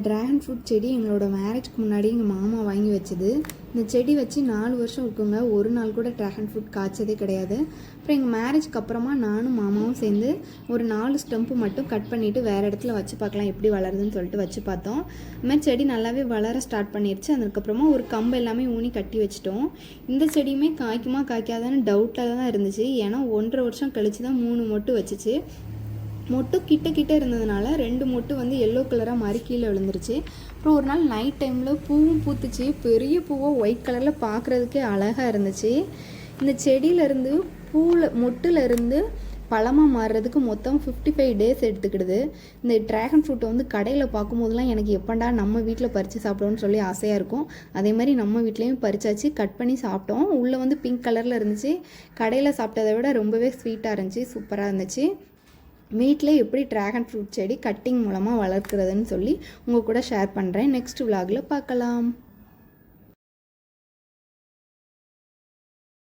Dragon fruit செடி எங்களோட மேரேஜ்க்கு முன்னாடி எங்கள் மாமா வாங்கி வச்சது. இந்த செடி வச்சு 4 வருஷம் இருக்குங்க. ஒரு நாள் கூட ட்ராகன் ஃப்ரூட் காய்ச்சதே கிடையாது. அப்புறம் எங்கள் மேரேஜ்க்கு அப்புறமா நானும் மாமாவும் சேர்ந்து ஒரு 4 ஸ்டெம்ப்பு மட்டும் கட் பண்ணிவிட்டு வேறு இடத்துல வச்சு பார்க்கலாம் எப்படி வளருதுன்னு சொல்லிட்டு வச்சு பார்த்தோம். இதுமாதிரி செடி நல்லாவே வளர ஸ்டார்ட் பண்ணிடுச்சு. அதுக்கப்புறமா ஒரு கம்பு எல்லாமே ஊனி கட்டி வச்சிட்டோம். இந்த செடியுமே காய்க்குமா காய்க்காதான்னு டவுட்டாக தான் இருந்துச்சு. ஏன்னா 1.5 வருஷம் கழிச்சு தான் 3 மொட்டு வச்சுச்சு. மொட்டு கிட்ட இருந்ததுனால 2 மொட்டு வந்து எல்லோ கலராக மாறி கீழே விழுந்துருச்சு. அப்புறம் ஒரு நாள் நைட் டைமில் பூவும் பூத்துச்சு. பெரிய பூவாக ஒயிட் கலரில் பார்க்குறதுக்கே அழகாக இருந்துச்சு. இந்த செடியிலேருந்து மொட்டுலேருந்து பழமாக மாறுறதுக்கு மொத்தம் 55 டேஸ் எடுத்துக்கிடுது. இந்த ட்ராகன் ஃப்ரூட்டை வந்து கடையில் பார்க்கும்போதெல்லாம் எனக்கு எப்பண்டா நம்ம வீட்டில் பறித்து சாப்பிடணும்னு சொல்லி ஆசையாக இருக்கும். அதே மாதிரி நம்ம வீட்லேயும் பறிச்சாச்சு, கட் பண்ணி சாப்பிட்டோம். உள்ளே வந்து பிங்க் கலரில் இருந்துச்சு. கடையில் சாப்பிட்டதை விட ரொம்பவே ஸ்வீட்டாக இருந்துச்சு, சூப்பராக இருந்துச்சு. வீட்டில் எப்படி ட்ராகன் ஃப்ரூட் செடி கட்டிங் மூலமாக வளர்க்குறதுன்னு சொல்லி உங்கள் கூட ஷேர் பண்ணுறேன். நெக்ஸ்ட் விலாகில் பார்க்கலாம்.